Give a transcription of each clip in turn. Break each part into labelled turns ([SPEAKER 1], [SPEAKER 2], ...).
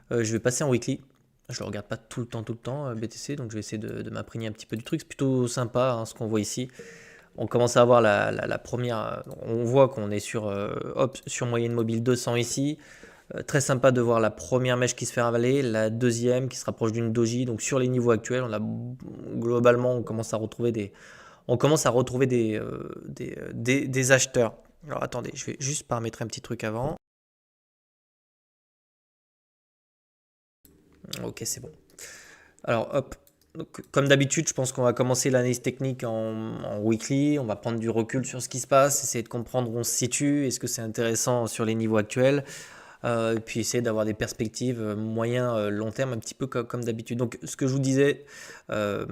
[SPEAKER 1] Je vais passer en weekly. Je le regarde pas tout le temps, BTC, donc je vais essayer de m'imprégner un petit peu du truc. C'est plutôt sympa hein, ce qu'on voit ici. On commence à avoir la première. On voit qu'on est sur, hop, sur moyenne mobile 200 ici. Très sympa de voir la première mèche qui se fait ravaler, la deuxième qui se rapproche d'une doji. Donc sur les niveaux actuels, globalement, on commence à retrouver des acheteurs. Alors attendez, je vais juste paramétrer un petit truc avant. Ok, c'est bon. Alors hop, donc, comme d'habitude, je pense qu'on va commencer l'analyse technique en weekly. On va prendre du recul sur ce qui se passe, essayer de comprendre où on se situe, est-ce que c'est intéressant sur les niveaux actuels. Et puis essayer d'avoir des perspectives moyen long terme un petit peu comme d'habitude. Donc ce que je vous disais là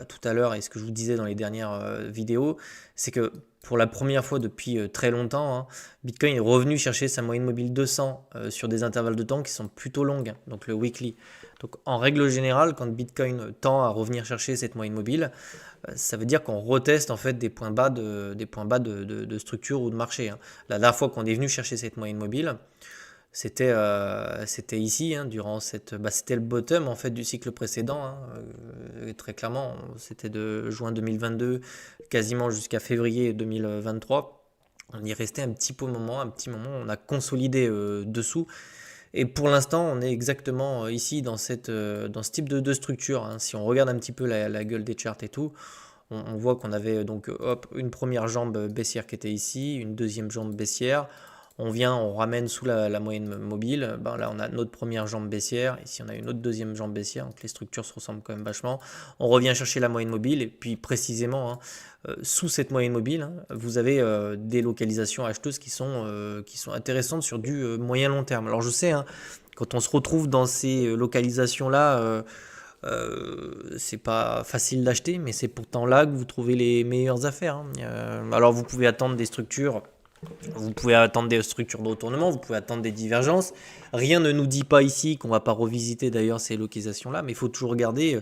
[SPEAKER 1] tout à l'heure et ce que je vous disais dans les dernières vidéos, c'est que pour la première fois depuis très longtemps, hein, Bitcoin est revenu chercher sa moyenne mobile 200 sur des intervalles de temps qui sont plutôt longues, hein, donc le weekly. Donc en règle générale, quand Bitcoin tend à revenir chercher cette moyenne mobile, ça veut dire qu'on reteste en fait des points bas de structure ou de marché, hein. La dernière fois qu'on est venu chercher cette moyenne mobile, c'était ici, hein, durant c'était le bottom en fait du cycle précédent, hein, très clairement, c'était de juin 2022 quasiment jusqu'à février 2023. On y restait un petit moment, on a consolidé dessous. Et pour l'instant, on est exactement ici dans ce type de structure, hein. Si on regarde un petit peu la gueule des charts et tout, on voit qu'on avait donc hop, une première jambe baissière qui était ici, une deuxième jambe baissière. On vient, on ramène sous la moyenne mobile. Ben là, on a notre première jambe baissière. Ici, on a une autre deuxième jambe baissière. Donc les structures se ressemblent quand même vachement. On revient chercher la moyenne mobile. Et puis précisément, hein, sous cette moyenne mobile, hein, vous avez des localisations acheteuses qui sont intéressantes sur du moyen long terme. Alors je sais, hein, quand on se retrouve dans ces localisations-là, c'est pas facile d'acheter, mais c'est pourtant là que vous trouvez les meilleures affaires, hein. Alors vous pouvez attendre des structures de retournement, vous pouvez attendre des divergences. Rien ne nous dit pas ici qu'on va pas revisiter d'ailleurs ces localisations-là, mais il faut toujours garder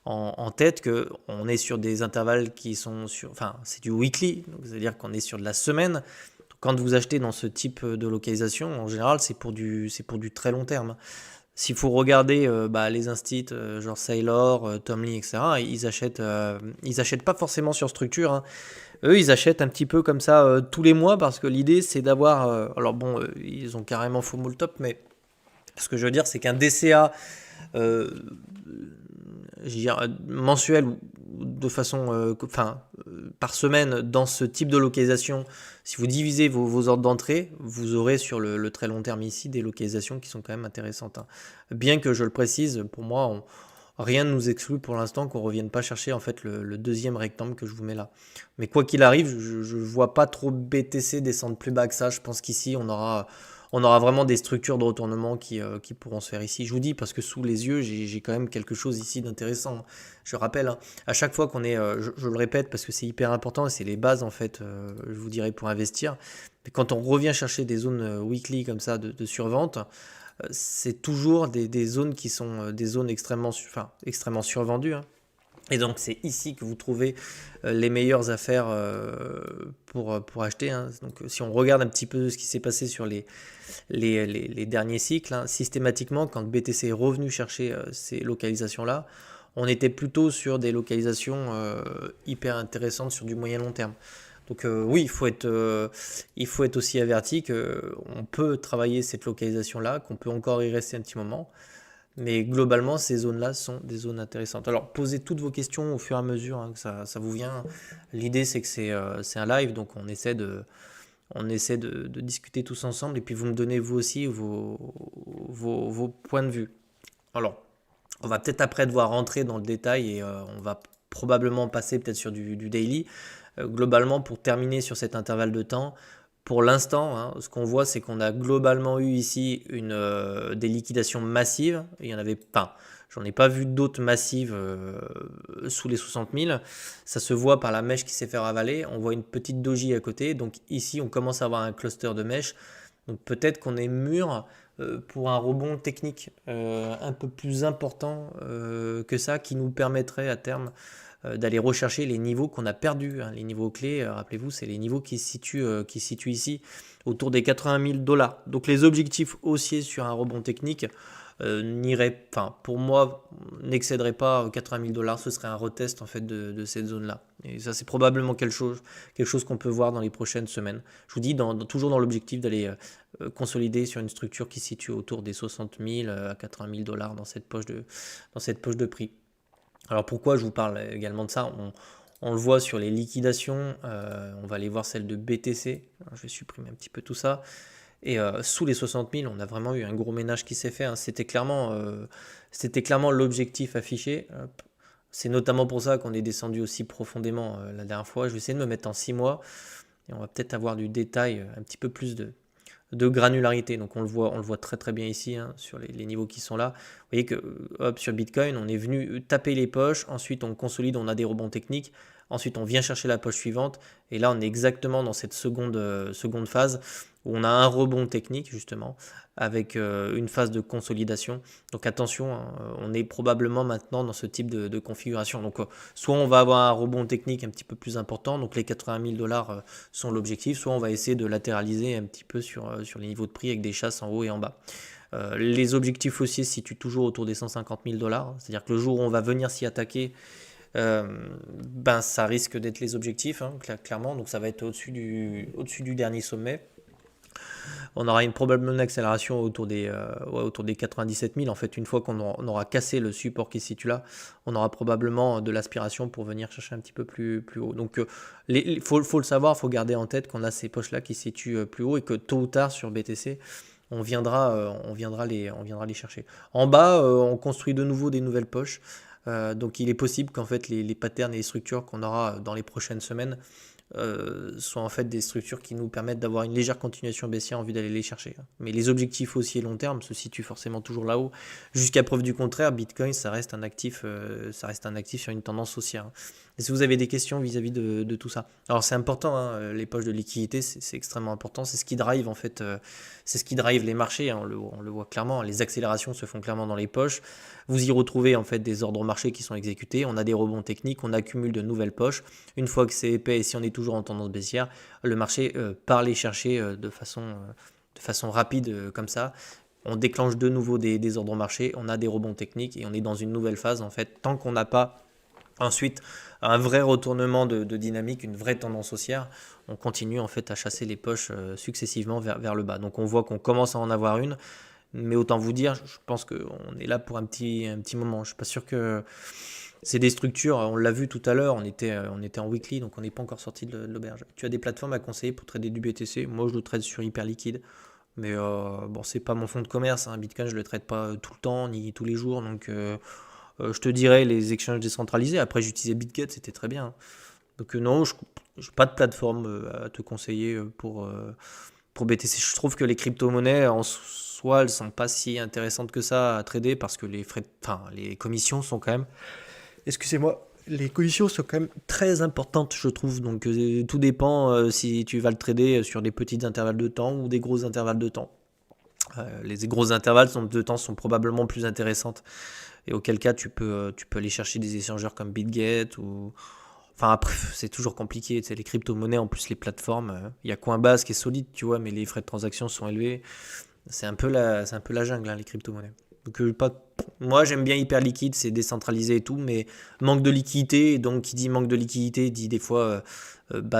[SPEAKER 1] en tête qu'on est sur des intervalles qui sont sur, enfin c'est du weekly, c'est-à-dire qu'on est sur de la semaine. Quand vous achetez dans ce type de localisation, en général, c'est pour du très long terme. S'il faut regarder les instits, genre Saylor, Tom Lee, etc., ils achètent pas forcément sur structure, hein. Eux, ils achètent un petit peu comme ça tous les mois parce que l'idée, c'est d'avoir. Alors bon, ils ont carrément FOMO le top, mais ce que je veux dire, c'est qu'un DCA euh, je veux dire, mensuel ou de façon, par semaine dans ce type de localisation, si vous divisez vos ordres d'entrée, vous aurez sur le très long terme ici des localisations qui sont quand même intéressantes, hein. Bien que je le précise, pour moi, rien ne nous exclut pour l'instant qu'on ne revienne pas chercher en fait le deuxième rectangle que je vous mets là. Mais quoi qu'il arrive, je ne vois pas trop BTC descendre plus bas que ça. Je pense qu'ici, on aura vraiment des structures de retournement qui pourront se faire ici. Je vous dis parce que sous les yeux, j'ai quand même quelque chose ici d'intéressant. Je rappelle, hein, à chaque fois qu'on est, je le répète parce que c'est hyper important et c'est les bases en fait, je vous dirais pour investir. Mais quand on revient chercher des zones weekly comme ça de survente, c'est toujours des zones qui sont des zones extrêmement survendues, hein. Et donc c'est ici que vous trouvez les meilleures affaires pour acheter, hein. Donc si on regarde un petit peu ce qui s'est passé sur les derniers cycles, hein, systématiquement quand BTC est revenu chercher ces localisations-là, on était plutôt sur des localisations hyper intéressantes sur du moyen long terme. Donc oui, il faut être aussi averti qu'on peut travailler cette localisation-là, qu'on peut encore y rester un petit moment. Mais globalement, ces zones-là sont des zones intéressantes. Alors, posez toutes vos questions au fur et à mesure, hein, que ça vous vient. L'idée, c'est que c'est un live, donc on essaie de discuter tous ensemble, et puis vous me donnez vous aussi vos points de vue. Alors, on va peut-être après devoir rentrer dans le détail, et on va probablement passer peut-être sur du daily. Globalement, pour terminer sur cet intervalle de temps, pour l'instant, hein, ce qu'on voit, c'est qu'on a globalement eu ici des liquidations massives. Il y en avait pas. J'en ai pas vu d'autres massives sous les 60 000. Ça se voit par la mèche qui s'est fait ravaler. On voit une petite doji à côté. Donc ici, on commence à avoir un cluster de mèches. Donc peut-être qu'on est mûr pour un rebond technique un peu plus important que ça, qui nous permettrait à terme d'aller rechercher les niveaux qu'on a perdus, hein. Les niveaux clés, rappelez-vous, c'est les niveaux qui se situent ici, autour des 80 000 dollars. Donc les objectifs haussiers sur un rebond technique enfin pour moi, n'excéderait pas 80 000 dollars. Ce serait un retest en fait de cette zone-là. Et ça, c'est probablement quelque chose qu'on peut voir dans les prochaines semaines. Je vous dis, toujours dans l'objectif d'aller consolider sur une structure qui se situe autour des 60 000 à 80 000 dollars dans cette poche de prix. Alors pourquoi je vous parle également de ça? On le voit sur les liquidations, on va aller voir celle de BTC. Alors, je vais supprimer un petit peu tout ça. Et sous les 60 000, on a vraiment eu un gros ménage qui s'est fait, hein. C'était clairement l'objectif affiché. Hop. C'est notamment pour ça qu'on est descendu aussi profondément la dernière fois. Je vais essayer de me mettre en 6 mois et on va peut-être avoir du détail, un petit peu plus de granularité. Donc on le voit très très bien ici, hein, sur les niveaux qui sont là. Vous voyez que sur Bitcoin, on est venu taper les poches, ensuite on consolide, on a des rebonds techniques, ensuite on vient chercher la poche suivante, et là on est exactement dans cette seconde phase où on a un rebond technique justement, avec une phase de consolidation. Donc attention, hein, on est probablement maintenant dans ce type de configuration. Donc soit on va avoir un rebond technique un petit peu plus important, donc les 80 000 dollars sont l'objectif, soit on va essayer de latéraliser un petit peu sur les niveaux de prix avec des chasses en haut et en bas. Les objectifs haussiers se situent toujours autour des 150 000 dollars, c'est-à-dire que le jour où on va venir s'y attaquer, ça risque d'être les objectifs, hein, clairement, donc ça va être au-dessus du dernier sommet. On aura probablement une accélération autour des 97 000. En fait, une fois qu'on aura cassé le support qui se situe là, on aura probablement de l'aspiration pour venir chercher un petit peu plus haut. Donc, faut le savoir, il faut garder en tête qu'on a ces poches-là qui se situent plus haut et que tôt ou tard sur BTC, on viendra les chercher. En bas, on construit de nouveau des nouvelles poches. Donc, il est possible qu'en fait, les patterns et les structures qu'on aura dans les prochaines semaines sont en fait des structures qui nous permettent d'avoir une légère continuation baissière en vue d'aller les chercher. Mais les objectifs haussiers long terme se situent forcément toujours là-haut. Jusqu'à preuve du contraire, Bitcoin, ça reste un actif sur une tendance haussière. Et si vous avez des questions vis-à-vis de tout ça, alors c'est important, hein, les poches de liquidité, c'est extrêmement important. C'est ce qui drive en fait, c'est ce qui drive les marchés, hein, on le voit clairement. Les accélérations se font clairement dans les poches. Vous y retrouvez en fait des ordres marchés qui sont exécutés. On a des rebonds techniques, on accumule de nouvelles poches. Une fois que c'est épais et si on est toujours en tendance baissière, le marché part les chercher de façon rapide comme ça. On déclenche de nouveau des ordres marchés, on a des rebonds techniques et on est dans une nouvelle phase en fait. Tant qu'on n'a pas ensuite un vrai retournement de dynamique, une vraie tendance haussière, on continue en fait à chasser les poches successivement vers le bas. Donc on voit qu'on commence à en avoir une, mais autant vous dire, je pense qu'on est là pour un petit moment. Je suis pas sûr que c'est des structures, on l'a vu tout à l'heure, on était en weekly, donc on n'est pas encore sorti de l'auberge. Tu as des plateformes à conseiller pour trader du BTC. Moi je le trade sur Hyperliquid, mais bon, c'est pas mon fonds de commerce, hein. Bitcoin je le trade pas tout le temps ni tous les jours, donc je te dirais les exchanges décentralisés. Après j'utilisais BitGet, c'était très bien. Donc non, je n'ai pas de plateforme à te conseiller pour BTC. Je trouve que les crypto-monnaies en soi, elles sont pas si intéressantes que ça à trader parce que les commissions sont quand même, excusez-moi, les commissions sont quand même très importantes, je trouve. Donc tout dépend si tu vas le trader sur des petits intervalles de temps ou des gros intervalles de temps. Les gros intervalles de temps sont probablement plus intéressantes et auquel cas tu peux aller chercher des échangeurs comme BitGet ou... Enfin, après, c'est toujours compliqué, tu sais, les crypto-monnaies, en plus les plateformes, il y a Coinbase qui est solide, tu vois, mais les frais de transaction sont élevés. C'est un peu la jungle, hein, les crypto-monnaies. Donc, moi, j'aime bien Hyperliquid, c'est décentralisé et tout, mais manque de liquidité, et donc qui dit manque de liquidité dit des fois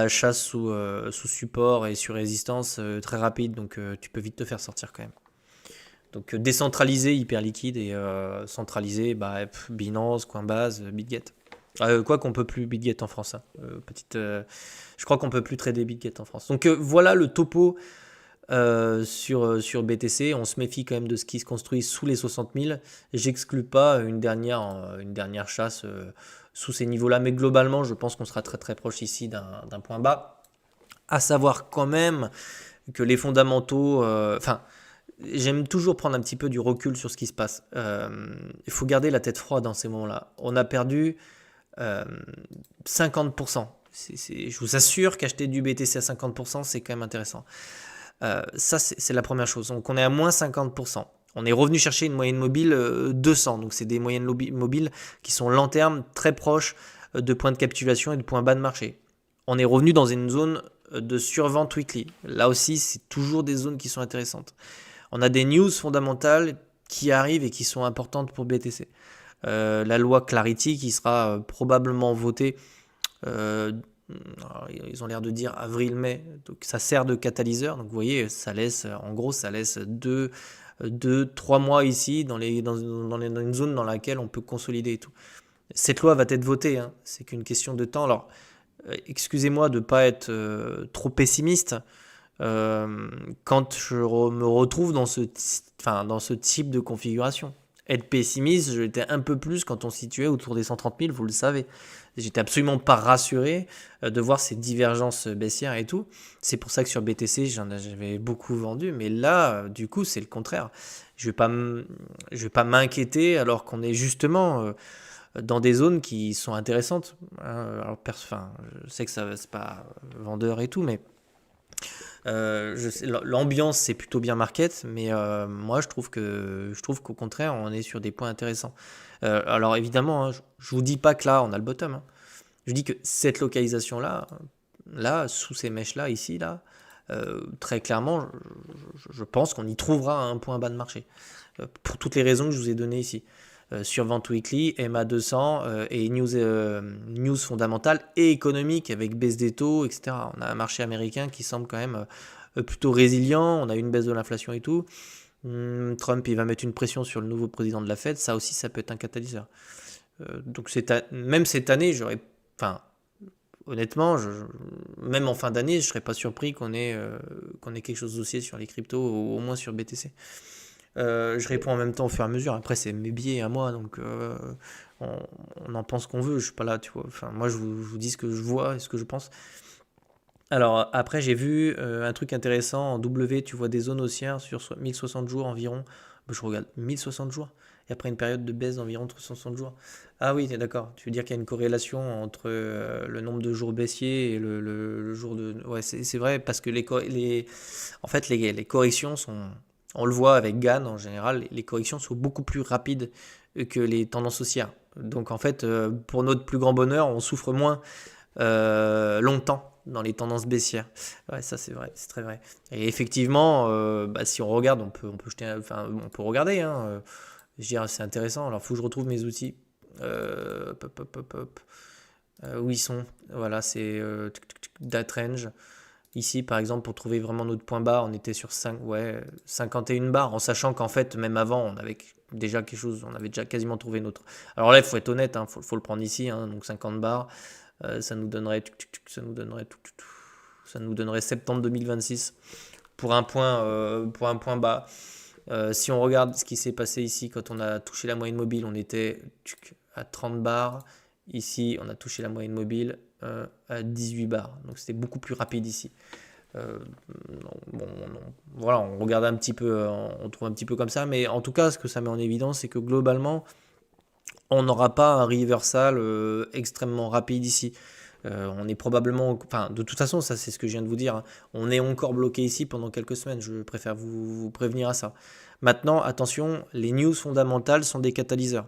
[SPEAKER 1] chasse sous support et sur résistance très rapide, donc tu peux vite te faire sortir quand même. Donc décentralisé, Hyperliquid et centralisé, Binance, Coinbase, BitGet. Quoi qu'on peut plus BitGet en France, hein. Je crois qu'on peut plus trader BitGet en France. Donc voilà le topo sur BTC. On se méfie quand même de ce qui se construit sous les 60 000. J'exclus pas une dernière chasse sous ces niveaux-là, mais globalement, je pense qu'on sera très très proche ici d'un point bas. À savoir quand même que les fondamentaux, j'aime toujours prendre un petit peu du recul sur ce qui se passe. Il faut garder la tête froide dans ces moments-là. On a perdu 50%. Je vous assure qu'acheter du BTC à 50%, c'est quand même intéressant. Ça, c'est la première chose. Donc, on est à moins 50%. On est revenu chercher une moyenne mobile 200. Donc, c'est des moyennes mobiles qui sont long terme, très proches de points de capitulation et de points bas de marché. On est revenu dans une zone de survente weekly. Là aussi, c'est toujours des zones qui sont intéressantes. On a des news fondamentales qui arrivent et qui sont importantes pour BTC. La loi Clarity qui sera probablement votée, ils ont l'air de dire avril-mai, donc ça sert de catalyseur. Donc vous voyez, ça laisse 2-3 mois ici dans une zone dans laquelle on peut consolider et tout. Cette loi va être votée, hein, c'est qu'une question de temps. Alors, excusez-moi de ne pas être trop pessimiste quand je me retrouve dans ce type de configuration. Être pessimiste, je l'étais un peu plus quand on se situait autour des 130 000, vous le savez. J'étais absolument pas rassuré de voir ces divergences baissières et tout. C'est pour ça que sur BTC, j'avais beaucoup vendu. Mais là, du coup, c'est le contraire. Je vais pas m'inquiéter alors qu'on est justement dans des zones qui sont intéressantes. Alors, je sais que ça c'est pas vendeur et tout, mais l'ambiance c'est plutôt bien market, mais moi je trouve qu'au contraire on est sur des points intéressants. Alors évidemment, hein, je vous dis pas que là on a le bottom, hein. Je dis que cette localisation là sous ces mèches là ici là, très clairement je pense qu'on y trouvera un point bas de marché pour toutes les raisons que je vous ai données ici. Sur Vent Weekly, MA200 et news fondamentales et économiques avec baisse des taux, etc. On a un marché américain qui semble quand même plutôt résilient, on a une baisse de l'inflation et tout. Trump, il va mettre une pression sur le nouveau président de la Fed, ça aussi, ça peut être un catalyseur. Donc même cette année, honnêtement, même en fin d'année, je ne serais pas surpris qu'on ait quelque chose d'ossier sur les cryptos, au moins sur BTC. Je réponds en même temps au fur et à mesure. Après, c'est mes biais à moi, donc on en pense qu'on veut. Je suis pas là, tu vois. Enfin, moi, je vous dis ce que je vois et ce que je pense. Alors, après, j'ai vu un truc intéressant en W. Tu vois des zones haussières sur 1060 jours environ. Je regarde 1060 jours. Et après une période de baisse d'environ 360 jours. Ah oui, t'es d'accord. Tu veux dire qu'il y a une corrélation entre le nombre de jours baissiers et le jour de. Ouais, c'est vrai, parce que en fait, les corrections sont. On le voit avec GAN en général, les corrections sont beaucoup plus rapides que les tendances haussières. Donc en fait, pour notre plus grand bonheur, on souffre moins longtemps dans les tendances baissières. Ouais, ça c'est vrai, c'est très vrai. Et effectivement, si on regarde, on peut jeter, on peut regarder, hein, je dirais c'est intéressant. Alors, il faut que je retrouve mes outils. Hop. Où ils sont. Voilà, c'est Datrange. Ici, par exemple, pour trouver vraiment notre point bas, on était sur 51 barres, en sachant qu'en fait, même avant, on avait déjà quelque chose, on avait déjà quasiment trouvé notre. Alors là, il faut être honnête, hein, faut le prendre ici, hein, donc 50 barres, ça nous donnerait septembre 2026 pour un point bas. Si on regarde ce qui s'est passé ici, quand on a touché la moyenne mobile, on était à 30 barres. Ici, on a touché la moyenne mobile à 18 barres. Donc c'était beaucoup plus rapide ici. Voilà, on regarde un petit peu, on trouve un petit peu comme ça. Mais en tout cas, ce que ça met en évidence, c'est que globalement, on n'aura pas un reversal extrêmement rapide ici. On est probablement, de toute façon, ça c'est ce que je viens de vous dire, hein. On est encore bloqué ici pendant quelques semaines. Je préfère vous prévenir à ça. Maintenant, attention, les news fondamentales sont des catalyseurs.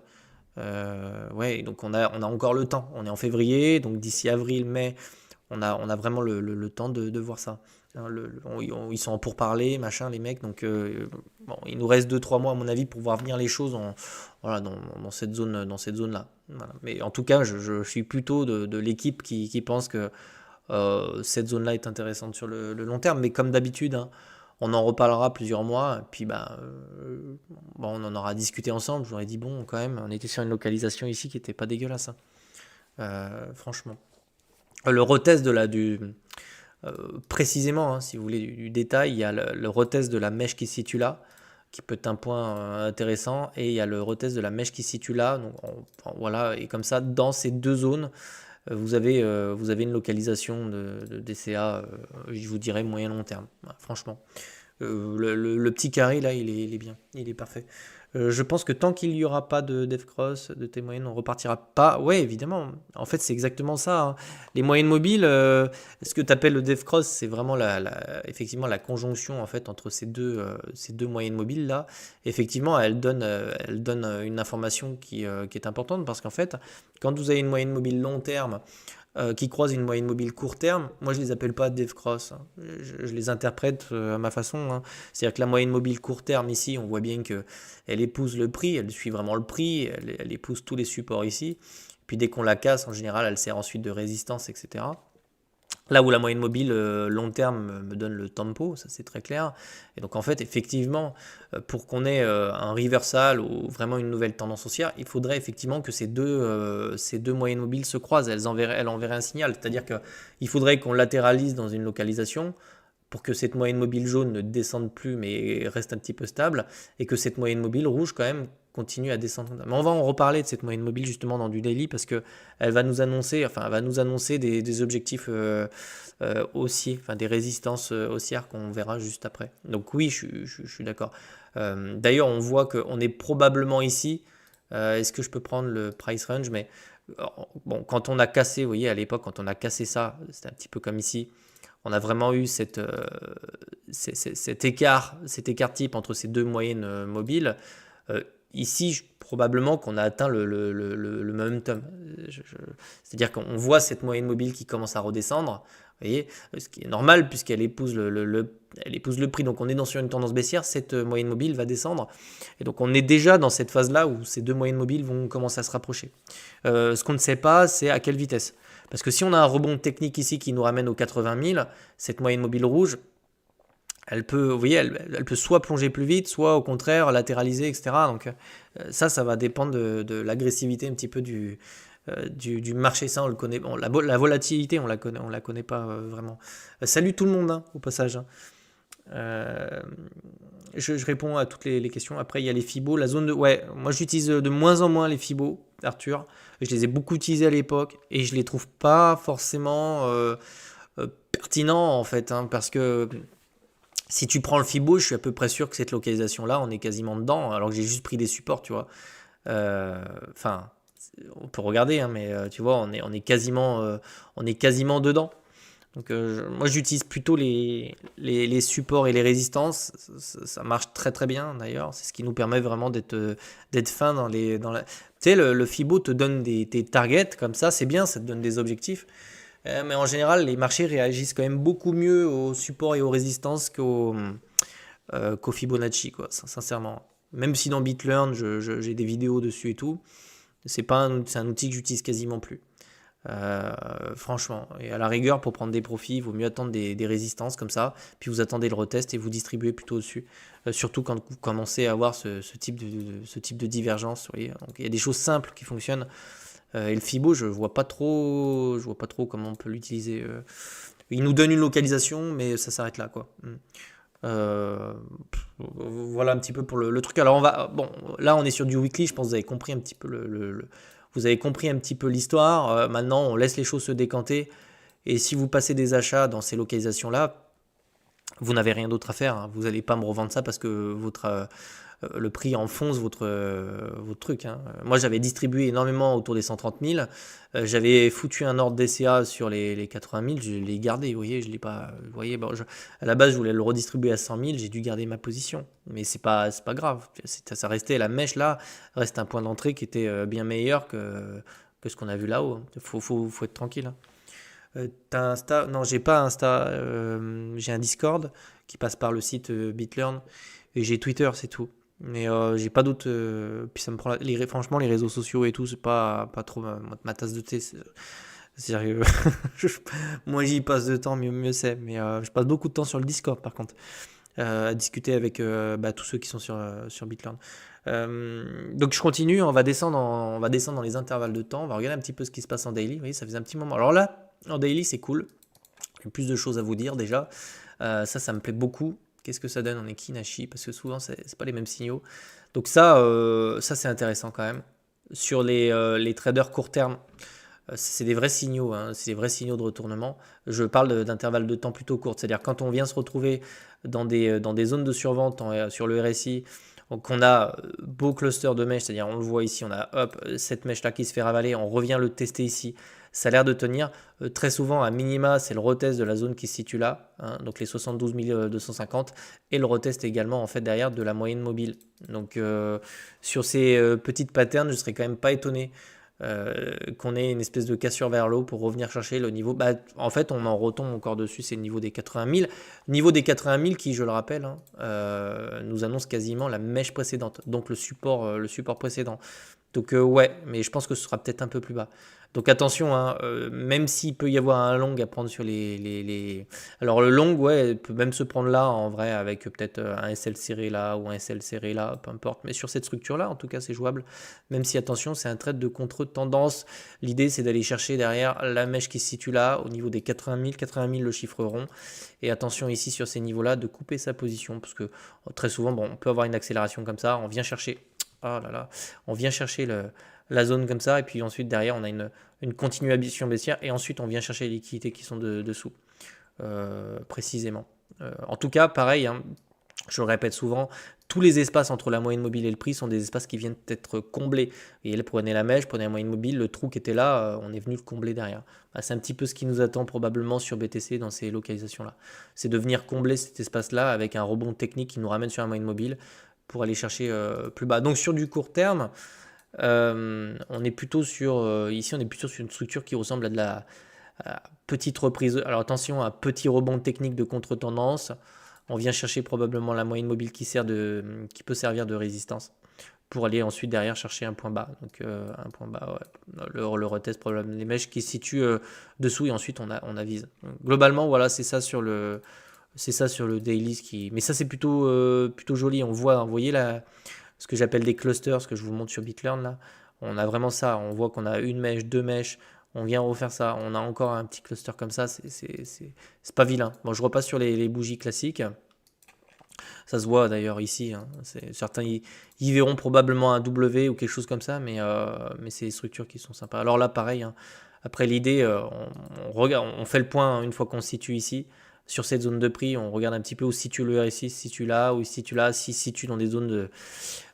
[SPEAKER 1] Ouais, donc on a encore le temps. On est en février, donc d'ici avril, mai, on a vraiment le temps de voir ça. Hein, ils sont en pourparlers, machin, les mecs. Donc il nous reste 2-3 mois à mon avis pour voir venir les choses dans cette zone-là. Voilà. Mais en tout cas, je suis plutôt de l'équipe qui pense que cette zone-là est intéressante sur le long terme. Mais comme d'habitude, hein, on en reparlera plusieurs mois, puis on en aura discuté ensemble. J'aurais dit, bon, quand même, on était sur une localisation ici qui n'était pas dégueulasse, hein. Franchement. Le retest précisément, hein, si vous voulez du détail, il y a le retest de la mèche qui se situe là, qui peut être un point intéressant, et il y a le retest de la mèche qui se situe là. Donc, voilà, et comme ça, dans ces deux zones, vous avez une localisation de DCA, je vous dirais moyen long terme, voilà, franchement. Le petit carré là, il est bien, il est parfait. Je pense que tant qu'il n'y aura pas de dev cross, de T moyenne, on repartira pas. Ouais, évidemment. En fait, c'est exactement ça, hein. Les moyennes mobiles, ce que tu appelles le dev cross, c'est vraiment effectivement la conjonction en fait entre ces deux moyennes mobiles là. Effectivement, elle donne une information qui est importante parce qu'en fait, quand vous avez une moyenne mobile long terme qui croisent une moyenne mobile court terme, moi je les appelle pas dev cross, hein. Je les interprète à ma façon, hein. C'est-à-dire que la moyenne mobile court terme ici, on voit bien que elle épouse le prix, elle suit vraiment le prix, elle épouse tous les supports ici. Puis dès qu'on la casse, en général, elle sert ensuite de résistance, etc. Là où la moyenne mobile long terme me donne le tempo, ça c'est très clair. Et donc en fait, effectivement, pour qu'on ait un reversal ou vraiment une nouvelle tendance haussière, il faudrait effectivement que ces deux moyennes mobiles se croisent. Elles enverraient un signal. C'est-à-dire qu'il faudrait qu'on latéralise dans une localisation pour que cette moyenne mobile jaune ne descende plus mais reste un petit peu stable et que cette moyenne mobile rouge quand même continue à descendre. Mais on va en reparler de cette moyenne mobile justement dans du daily parce que elle va nous annoncer des objectifs haussiers, enfin des résistances haussières qu'on verra juste après. Donc oui, je suis d'accord. D'ailleurs, on voit qu'on est probablement ici. Est-ce que je peux prendre le price range? Mais bon, quand on a cassé, vous voyez, à l'époque, quand on a cassé ça, c'était un petit peu comme ici. On a vraiment eu cet écart type entre ces deux moyennes mobiles. Ici, probablement qu'on a atteint le momentum. C'est-à-dire qu'on voit cette moyenne mobile qui commence à redescendre, vous voyez, ce qui est normal puisqu'elle épouse le prix. Donc on est sur une tendance baissière, cette moyenne mobile va descendre. Et donc on est déjà dans cette phase-là où ces deux moyennes mobiles vont commencer à se rapprocher. Ce qu'on ne sait pas, c'est à quelle vitesse. Parce que si on a un rebond technique ici qui nous ramène aux 80 000, cette moyenne mobile rouge, elle peut, vous voyez, elle peut soit plonger plus vite, soit au contraire latéraliser, etc. Donc ça va dépendre de l'agressivité un petit peu du marché. Ça, on le connaît. Bon, la volatilité, on la connaît pas vraiment. Salut tout le monde, hein, au passage, hein. Euh, je réponds à toutes les questions. Après, il y a les Fibos. La zone de. Ouais, moi j'utilise de moins en moins les Fibos, Arthur. Je les ai beaucoup utilisés à l'époque et je les trouve pas forcément pertinents en fait, hein, parce que si tu prends le Fibo, je suis à peu près sûr que cette localisation-là, on est quasiment dedans, alors que j'ai juste pris des supports, tu vois. Enfin, on peut regarder, hein, mais tu vois, on est quasiment dedans. Donc moi j'utilise plutôt les supports et les résistances, ça marche très très bien d'ailleurs, c'est ce qui nous permet vraiment d'être fin Tu sais, le Fibo te donne des targets comme ça, c'est bien, ça te donne des objectifs. Mais en général, les marchés réagissent quand même beaucoup mieux aux supports et aux résistances qu'au Fibonacci, quoi, sincèrement. Même si dans BitLearn, j'ai des vidéos dessus et tout, c'est un outil que j'utilise quasiment plus. Franchement, et à la rigueur, pour prendre des profits, il vaut mieux attendre des résistances comme ça, puis vous attendez le retest et vous distribuez plutôt dessus. Surtout quand vous commencez à avoir ce type de divergence. Vous voyez. Donc, il y a des choses simples qui fonctionnent. Et le Fibo, je vois pas trop comment on peut l'utiliser. Il nous donne une localisation, mais ça s'arrête là, quoi. Euh, voilà un petit peu pour le truc. Alors bon, là on est sur du weekly. Je pense que vous avez compris un petit peu vous avez compris un petit peu l'histoire. Maintenant, on laisse les choses se décanter. Et si vous passez des achats dans ces localisations-là, vous n'avez rien d'autre à faire, hein. Vous n'allez pas me revendre ça parce que le prix enfonce votre truc, hein. Moi, j'avais distribué énormément autour des 130 000. J'avais foutu un ordre DCA sur les 80 000. Je l'ai gardé. Vous voyez, je l'ai pas. Vous voyez, bon, à la base, je voulais le redistribuer à 100 000. J'ai dû garder ma position. Mais c'est pas grave. Ça restait la mèche là, reste un point d'entrée qui était bien meilleur que ce qu'on a vu là-haut, hein. Faut être tranquille, hein. T'as Insta? Non, j'ai pas Insta. J'ai un Discord qui passe par le site BitLearn et j'ai Twitter, c'est tout. Mais j'ai pas d'autres. Puis ça me prend franchement, les réseaux sociaux et tout, c'est pas trop ma tasse de thé. C'est sérieux. Moi, j'y passe de temps, mieux c'est. Mais je passe beaucoup de temps sur le Discord, par contre, à discuter avec tous ceux qui sont sur BitLearn. Donc je continue, on va descendre dans les intervalles de temps, on va regarder un petit peu ce qui se passe en daily. Vous voyez, ça faisait un petit moment. Alors là, en daily, c'est cool. J'ai plus de choses à vous dire déjà. Ça me plaît beaucoup. Qu'est-ce que ça donne en Ekinashi? Parce que souvent, c'est pas les mêmes signaux. Donc ça c'est intéressant quand même. Sur les traders court terme, c'est des vrais signaux, hein, c'est des vrais signaux de retournement. Je parle d'intervalles de temps plutôt courts, c'est-à-dire quand on vient se retrouver dans des zones de survente sur le RSI, qu'on a beau cluster de mèches, c'est-à-dire on le voit ici, on a hop, cette mèche-là qui se fait ravaler, on revient le tester ici, ça a l'air de tenir. Très souvent, à minima, c'est le retest de la zone qui se situe là, hein, donc les 72 250, et le retest également en fait derrière de la moyenne mobile. Donc sur ces petites patterns, je ne serais quand même pas étonné qu'on ait une espèce de cassure vers le haut pour revenir chercher le niveau. Bah, en fait, on en retombe encore dessus, c'est le niveau des 80 000. Niveau des 80 000 qui, je le rappelle, hein, nous annonce quasiment la mèche précédente, donc le support précédent. Donc ouais, mais je pense que ce sera peut-être un peu plus bas. Donc attention, hein, même s'il peut y avoir un long à prendre sur les... Alors le long, ouais, peut même se prendre là, en vrai, avec peut-être un SL serré là ou un SL serré là, peu importe. Mais sur cette structure-là, en tout cas, c'est jouable. Même si, attention, c'est un trade de contre-tendance. L'idée, c'est d'aller chercher derrière la mèche qui se situe là, au niveau des 80 000 le chiffre rond. Et attention ici, sur ces niveaux-là, de couper sa position. Parce que très souvent, bon, on peut avoir une accélération comme ça. On vient chercher... Oh là là, on vient chercher la zone comme ça, et puis ensuite derrière on a une continuation baissière, et ensuite on vient chercher les liquidités qui sont dessous, précisément. En tout cas, pareil, hein, je le répète souvent, tous les espaces entre la moyenne mobile et le prix sont des espaces qui viennent d'être comblés. Et prenez la mèche, prenez la moyenne mobile, le trou qui était là, on est venu le combler derrière. Bah, c'est un petit peu ce qui nous attend probablement sur BTC dans ces localisations-là. C'est de venir combler cet espace-là avec un rebond technique qui nous ramène sur la moyenne mobile pour aller chercher plus bas. Donc sur du court terme, on est plutôt sur ici on est plutôt sur une structure qui ressemble à de la petite reprise. Alors attention, un petit rebond technique de contre-tendance. On vient chercher probablement la moyenne mobile qui peut servir de résistance pour aller ensuite derrière chercher un point bas. Donc un point bas, ouais. Le retest probablement les mèches qui se situent dessous, et ensuite on avise. Donc, globalement, voilà, c'est ça sur le daily. Mais ça c'est plutôt joli. On voit, vous voyez là, ce que j'appelle des clusters, ce que je vous montre sur BitLearn là. On a vraiment ça. On voit qu'on a une mèche, deux mèches. On vient refaire ça. On a encore un petit cluster comme ça. C'est pas vilain. Bon, je repasse sur les bougies classiques. Ça se voit d'ailleurs ici, hein. Certains y verront probablement un W ou quelque chose comme ça, mais c'est des structures qui sont sympas. Alors là, pareil, hein. Après l'idée, on fait le point une fois qu'on se situe ici. Sur cette zone de prix, on regarde un petit peu où se situe le RSI, se situe là, où il se situe là. S'il se situe dans des zones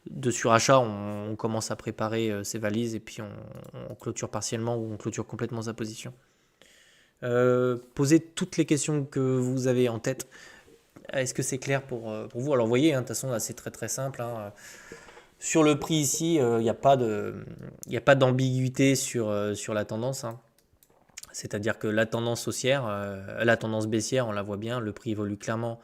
[SPEAKER 1] de surachat, on commence à préparer ses valises, et puis on clôture partiellement ou on clôture complètement sa position. Posez toutes les questions que vous avez en tête. Est-ce que c'est clair pour vous? Alors vous voyez, hein, de toute façon, c'est très très simple, hein. Sur le prix ici, il n'y a pas d'ambiguïté sur la tendance, hein. C'est-à-dire que la tendance haussière, la tendance baissière, on la voit bien, le prix évolue clairement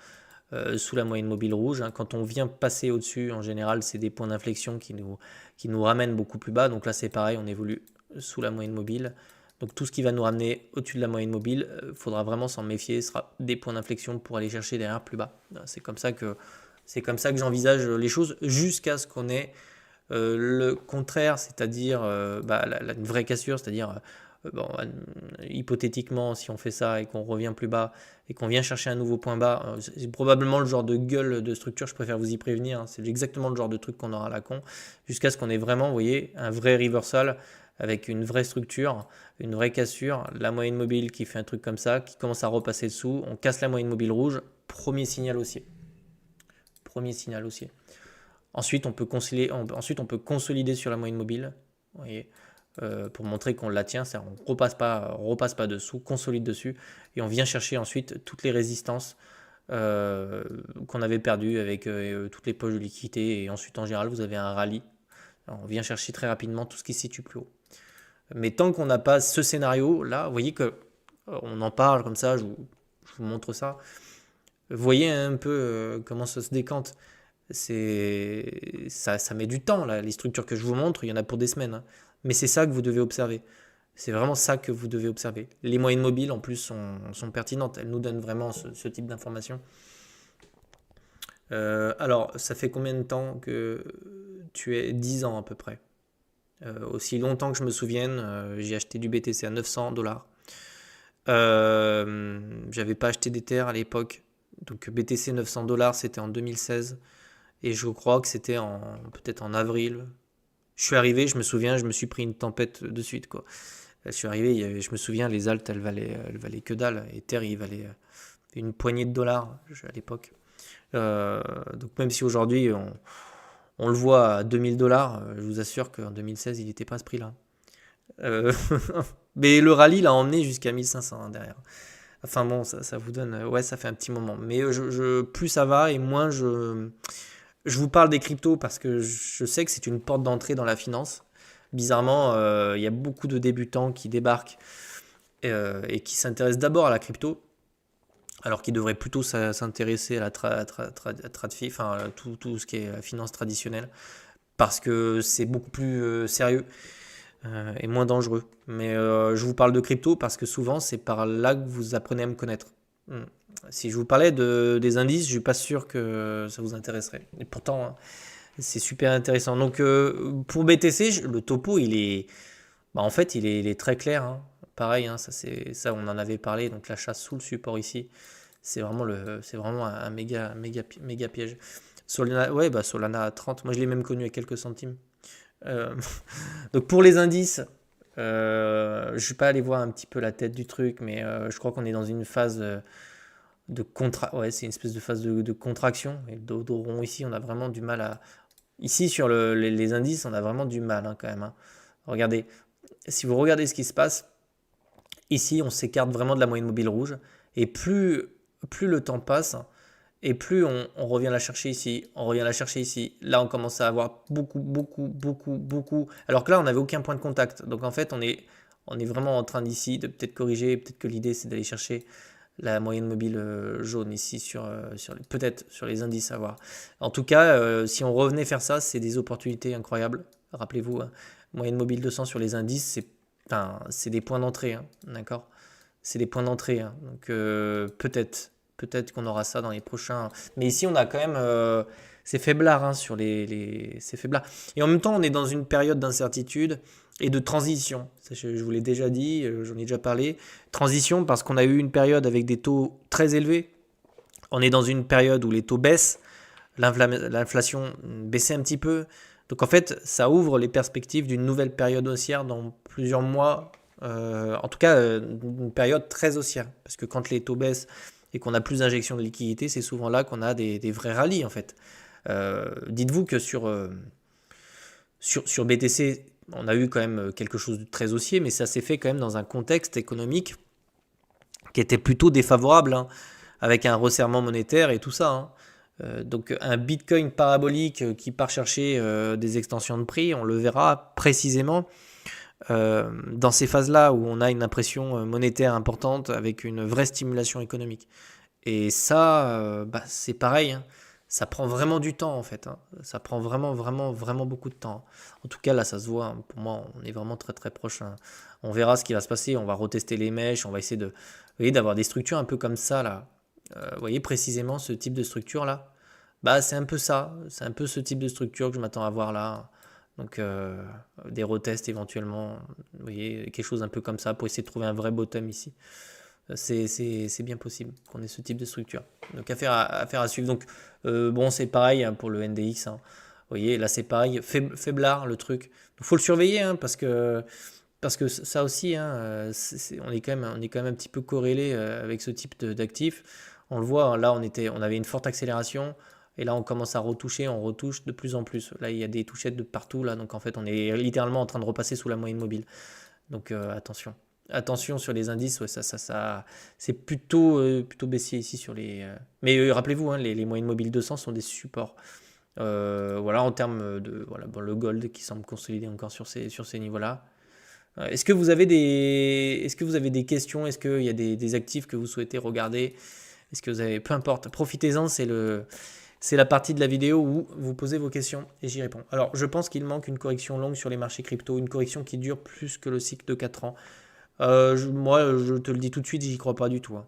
[SPEAKER 1] sous la moyenne mobile rouge, hein. Quand on vient passer au-dessus, en général, c'est des points d'inflexion qui nous ramènent beaucoup plus bas. Donc là, c'est pareil, on évolue sous la moyenne mobile. Donc tout ce qui va nous ramener au-dessus de la moyenne mobile, il faudra vraiment s'en méfier. Ce sera des points d'inflexion pour aller chercher derrière plus bas. C'est comme ça que j'envisage les choses, jusqu'à ce qu'on ait le contraire, c'est-à-dire une vraie cassure, c'est-à-dire bon, hypothétiquement, si on fait ça et qu'on revient plus bas et qu'on vient chercher un nouveau point bas, c'est probablement le genre de gueule de structure, je préfère vous y prévenir, hein. C'est exactement le genre de truc qu'on aura à la con, jusqu'à ce qu'on ait vraiment, vous voyez, un vrai reversal avec une vraie structure, une vraie cassure, la moyenne mobile qui fait un truc comme ça, qui commence à repasser dessous, on casse la moyenne mobile rouge, premier signal haussier. Premier signal haussier. Ensuite, on peut consolider sur la moyenne mobile, vous voyez, pour montrer qu'on la tient, on repasse pas dessous, consolide dessus, et on vient chercher ensuite toutes les résistances qu'on avait perdues avec toutes les poches de liquidité, et ensuite en général vous avez un rallye. Alors, on vient chercher très rapidement tout ce qui se situe plus haut. Mais tant qu'on n'a pas ce scénario là, vous voyez que on en parle comme ça, je vous montre ça. Vous voyez un peu comment ça se décante. Ça met du temps là. Les structures que je vous montre, il y en a pour des semaines, hein. Mais c'est ça que vous devez observer. C'est vraiment ça que vous devez observer. Les moyennes mobiles en plus sont pertinentes. Elles nous donnent vraiment ce type d'informations. Alors, ça fait combien de temps que tu es? 10 ans à peu près. Aussi longtemps que je me souvienne, j'ai acheté du BTC à 900 $. J'avais pas acheté d'Ether à l'époque. Donc BTC 900 $, c'était en 2016. Et je crois que c'était peut-être en avril. Je suis arrivé, je me souviens, je me suis pris une tempête de suite, quoi. Je suis arrivé, je me souviens, les Alt, elles valaient que dalle. Ether, il valait une poignée de dollars à l'époque. Donc même si aujourd'hui on le voit à 2000 $, je vous assure qu'en 2016, il n'était pas à ce prix-là. Euh, mais le rallye l'a emmené jusqu'à 1500 derrière. Enfin bon, ça vous donne... ouais, ça fait un petit moment. Mais plus ça va et moins je vous parle des cryptos parce que je sais que c'est une porte d'entrée dans la finance. Bizarrement, il y a beaucoup de débutants qui débarquent et qui s'intéressent d'abord à la crypto, alors qu'ils devraient plutôt s'intéresser à la tradfi, enfin tout ce qui est la finance traditionnelle, parce que c'est beaucoup plus sérieux et moins dangereux. Mais je vous parle de crypto parce que souvent c'est par là que vous apprenez à me connaître. Hmm. Si je vous parlais des indices, je suis pas sûr que ça vous intéresserait. Et pourtant, hein, c'est super intéressant. Donc pour BTC, le topo, en fait, il est très clair, hein. Pareil, hein, ça, on en avait parlé. Donc l'achat sous le support ici, c'est vraiment un méga, méga, méga piège. Solana, ouais, bah Solana à 30. Moi, je l'ai même connu à quelques centimes. Euh, donc pour les indices, je suis pas allé voir un petit peu la tête du truc, mais je crois qu'on est dans une phase ouais, c'est une espèce de phase de contraction. Et le dos rond ici, on a vraiment du mal à. Ici sur les indices, on a vraiment du mal, hein, quand même, hein. Regardez, si vous regardez ce qui se passe, ici, on s'écarte vraiment de la moyenne mobile rouge. Et plus le temps passe, et plus on revient la chercher ici, on revient la chercher ici. Là, on commence à avoir beaucoup, beaucoup, beaucoup, beaucoup. Alors que là, on n'avait aucun point de contact. Donc en fait, on est vraiment en train d'ici de peut-être corriger. Peut-être que l'idée, c'est d'aller chercher la moyenne mobile jaune ici peut-être sur les indices à voir. En tout cas, si on revenait faire ça, c'est des opportunités incroyables. Rappelez-vous, hein, moyenne mobile 200 sur les indices, c'est des points d'entrée, hein, d'accord? C'est des points d'entrée, hein. Donc peut-être qu'on aura ça dans les prochains. Mais ici, on a quand même c'est faiblard, hein, sur c'est faiblard. Et en même temps, on est dans une période d'incertitude et de transition. Ça, je vous l'ai déjà dit, j'en ai déjà parlé. Transition parce qu'on a eu une période avec des taux très élevés. On est dans une période où les taux baissent, l'inflation baissait un petit peu. Donc en fait, ça ouvre les perspectives d'une nouvelle période haussière dans plusieurs mois. En tout cas, une période très haussière. Parce que quand les taux baissent et qu'on a plus d'injection de liquidité, c'est souvent là qu'on a des vrais rallyes en fait. Dites-vous que sur BTC, on a eu quand même quelque chose de très haussier, mais ça s'est fait quand même dans un contexte économique qui était plutôt défavorable, hein, avec un resserrement monétaire et tout ça, hein. Donc un Bitcoin parabolique qui part chercher des extensions de prix, on le verra précisément dans ces phases-là où on a une impression monétaire importante avec une vraie stimulation économique. Et ça, c'est pareil, hein. Ça prend vraiment du temps en fait, hein. Ça prend vraiment, vraiment, vraiment beaucoup de temps. En tout cas, là, ça se voit, hein. Pour moi, on est vraiment très, très proche, hein. On verra ce qui va se passer. On va retester les mèches. On va essayer vous voyez, d'avoir des structures un peu comme ça là. Vous voyez précisément ce type de structure là. Bah, c'est un peu ça. C'est un peu ce type de structure que je m'attends à voir là. Donc, des retests éventuellement. Vous voyez, quelque chose un peu comme ça pour essayer de trouver un vrai bottom ici. C'est bien possible qu'on ait ce type de structure. Donc affaire à suivre. Donc bon, c'est pareil, hein, pour le NDX, hein. Vous voyez, là c'est pareil, faiblard le truc. Il faut le surveiller, hein, parce que ça aussi, hein, on est quand même un petit peu corrélé avec ce type d'actifs. On le voit, hein, là on avait une forte accélération. Et là, on commence à retoucher, on retouche de plus en plus. Là, il y a des touchettes de partout. Là, donc en fait, on est littéralement en train de repasser sous la moyenne mobile. Donc attention. Attention sur les indices, ouais, c'est plutôt baissier ici sur les. Mais rappelez-vous, hein, les moyennes mobiles 200 sont des supports. Voilà, en termes de. Voilà, bon, le gold qui semble consolider encore sur ces niveaux-là. Est-ce que vous avez des questions? Est-ce qu'il y a des actifs que vous souhaitez regarder? Est-ce que vous avez. Peu importe, profitez-en, c'est la partie de la vidéo où vous posez vos questions et j'y réponds. Alors, je pense qu'il manque une correction longue sur les marchés crypto, une correction qui dure plus que le cycle de 4 ans. Moi, je te le dis tout de suite, j'y crois pas du tout, hein.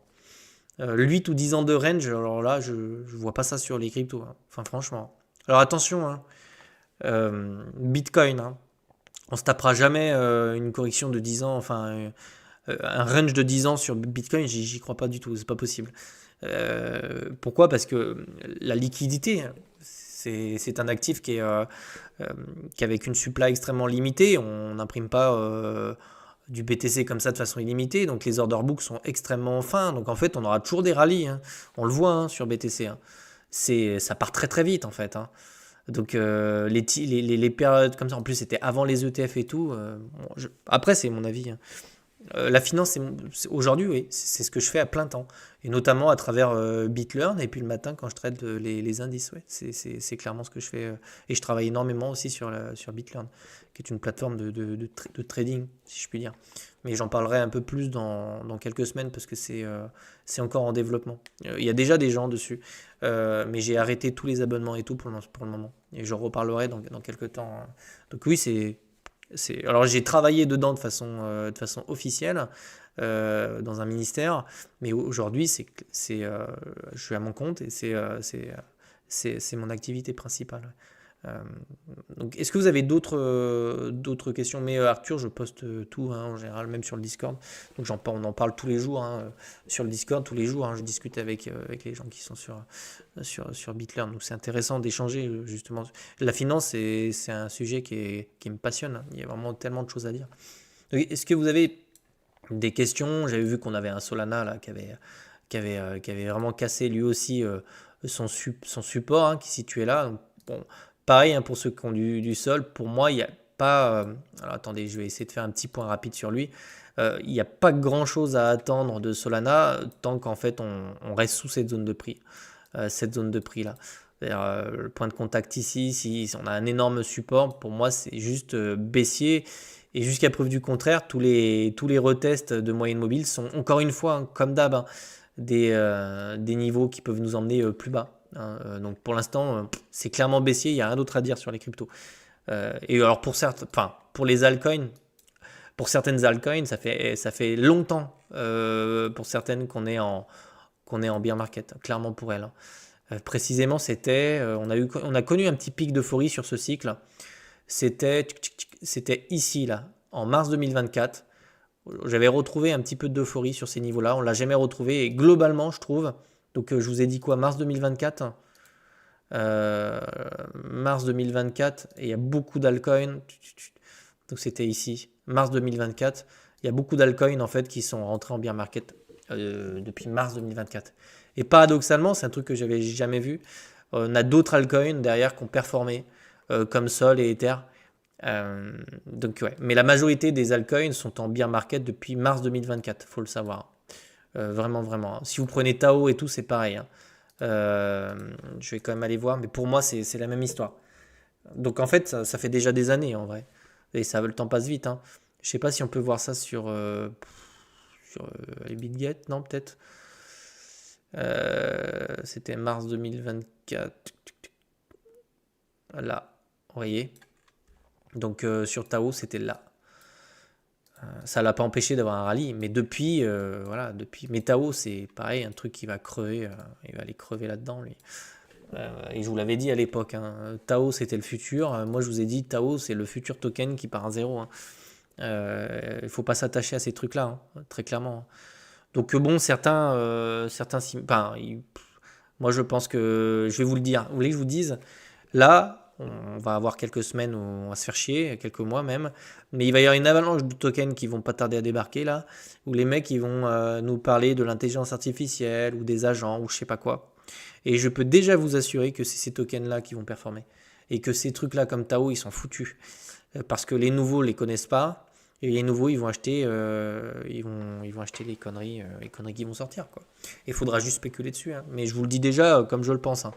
[SPEAKER 1] 8 ou 10 ans de range, alors là, je vois pas ça sur les cryptos, hein. Enfin, franchement. Alors attention, hein. Bitcoin, hein. On se tapera jamais une correction de 10 ans, enfin un range de 10 ans sur Bitcoin, j'y crois pas du tout, c'est pas possible. Pourquoi? Parce que la liquidité, c'est un actif qui est avec une supply extrêmement limitée. On n'imprime pas du BTC comme ça de façon illimitée. Donc les order books sont extrêmement fins. Donc en fait, on aura toujours des rallyes, hein. On le voit, hein, sur BTC, hein. Ça part très très vite en fait, hein. Donc les périodes comme ça, en plus c'était avant les ETF et tout. Bon, après, c'est mon avis, hein. La finance, aujourd'hui, oui, c'est ce que je fais à plein temps. Et notamment à travers BitLearn et puis le matin quand je trade les indices. Ouais, c'est clairement ce que je fais. Et je travaille énormément aussi sur BitLearn, qui est une plateforme de trading, si je puis dire. Mais j'en parlerai un peu plus dans quelques semaines parce que c'est encore en développement. Il y a déjà des gens dessus, mais j'ai arrêté tous les abonnements et tout pour le moment. Et j'en reparlerai dans quelques temps, hein. Donc oui, alors j'ai travaillé dedans de façon officielle, dans un ministère, mais aujourd'hui je suis à mon compte et c'est mon activité principale. Euh, donc, est-ce que vous avez d'autres questions? Mais Arthur, je poste tout, hein, en général, même sur le Discord. Donc on en parle tous les jours, hein, sur le Discord, tous les jours, hein, je discute avec les gens qui sont sur BitLearn. Donc c'est intéressant d'échanger, justement. La finance, c'est un sujet qui me passionne, hein. Il y a vraiment tellement de choses à dire. Donc, est-ce que vous avez des questions? J'avais vu qu'on avait un Solana là, qui avait vraiment cassé lui aussi, son support, hein, qui se situait là. Donc, bon, pareil, hein, pour ceux qui ont du sol, pour moi, il n'y a pas. Alors attendez, je vais essayer de faire un petit point rapide sur lui. Il n'y a pas grand chose à attendre de Solana tant qu'en fait on reste sous cette zone de prix. Cette zone de prix là. Le point de contact ici, si on a un énorme support, pour moi c'est juste baissier. Et jusqu'à preuve du contraire, tous les retests de moyenne mobile sont encore une fois, hein, comme d'hab, hein, des niveaux qui peuvent nous emmener plus bas, hein. Donc pour l'instant, c'est clairement baissier, il n'y a rien d'autre à dire sur les cryptos. Et alors pour les altcoins, pour certaines altcoins, ça fait longtemps, pour certaines qu'on est en bear market, clairement pour elles, hein. Précisément, on a connu un petit pic d'euphorie sur ce cycle. C'était ici, là, en mars 2024. J'avais retrouvé un petit peu d'euphorie sur ces niveaux-là. On ne l'a jamais retrouvé. Et globalement, je trouve. Donc, je vous ai dit quoi? Mars 2024. Mars 2024. Et il y a beaucoup d'altcoins. Donc, c'était ici. Mars 2024. Il y a beaucoup d'altcoins, en fait, qui sont rentrés en bear market depuis mars 2024. Et paradoxalement, c'est un truc que j'avais jamais vu. On a d'autres altcoins derrière qui ont performé, comme Sol et Ether. Donc ouais, mais la majorité des altcoins sont en bear market depuis mars 2024, faut le savoir. Vraiment, vraiment. Si vous prenez Tao et tout, c'est pareil, hein. Je vais quand même aller voir, mais pour moi, c'est la même histoire. Donc en fait, ça fait déjà des années en vrai. Et le temps passe vite, hein. Je sais pas si on peut voir ça sur les BitGet, non, peut-être. C'était mars 2024. Là, vous voyez. Donc sur Tao, c'était là. Ça l'a pas empêché d'avoir un rallye, mais voilà, mais Tao, c'est pareil, un truc qui va crever, il va aller crever là-dedans, lui. Et je vous l'avais dit à l'époque, hein, Tao c'était le futur. Moi je vous ai dit Tao c'est le futur token qui part à zéro, hein. Il faut pas s'attacher à ces trucs-là, hein, très clairement. Donc bon, moi je pense que je vais vous le dire. Vous voulez que je vous dise? Là, on va avoir quelques semaines où on va se faire chier, quelques mois même, mais il va y avoir une avalanche de tokens qui vont pas tarder à débarquer là, où les mecs ils vont nous parler de l'intelligence artificielle ou des agents ou je sais pas quoi. Et je peux déjà vous assurer que c'est ces tokens là qui vont performer et que ces trucs là comme Tao ils sont foutus. Parce que les nouveaux les connaissent pas et les nouveaux ils vont acheter ils vont acheter les conneries qui vont sortir quoi. Il faudra juste spéculer dessus, hein. Mais je vous le dis déjà comme je le pense, hein.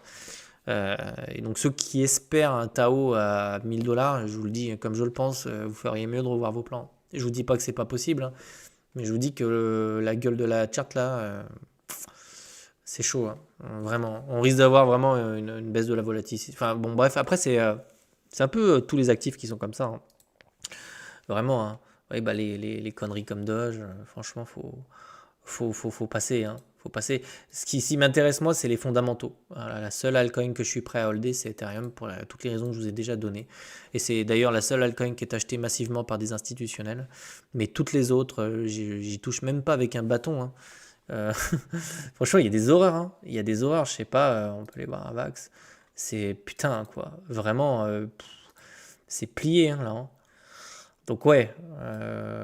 [SPEAKER 1] Et donc ceux qui espèrent un Tao à 1000 $, je vous le dis comme je le pense, vous feriez mieux de revoir vos plans. Et je vous dis pas que c'est pas possible, hein, mais je vous dis que la gueule de la charte là, c'est chaud, hein. Vraiment. On risque d'avoir vraiment une baisse de la volatilité. Enfin bon bref, après c'est un peu tous les actifs qui sont comme ça, hein. Vraiment, hein. Oui, bah les conneries comme Doge, franchement, faut passer, hein. Faut passer. Ce qui s'y m'intéresse, moi, c'est les fondamentaux. Voilà, la seule altcoin que je suis prêt à holder, c'est Ethereum, pour toutes les raisons que je vous ai déjà données. Et c'est d'ailleurs la seule altcoin qui est achetée massivement par des institutionnels. Mais toutes les autres, j'y touche même pas avec un bâton, hein. Euh, Franchement, il y a des horreurs, hein. Il y a des horreurs, je sais pas, on peut les voir à Vax. C'est putain, quoi. Vraiment, c'est plié, hein, là, hein. Donc ouais,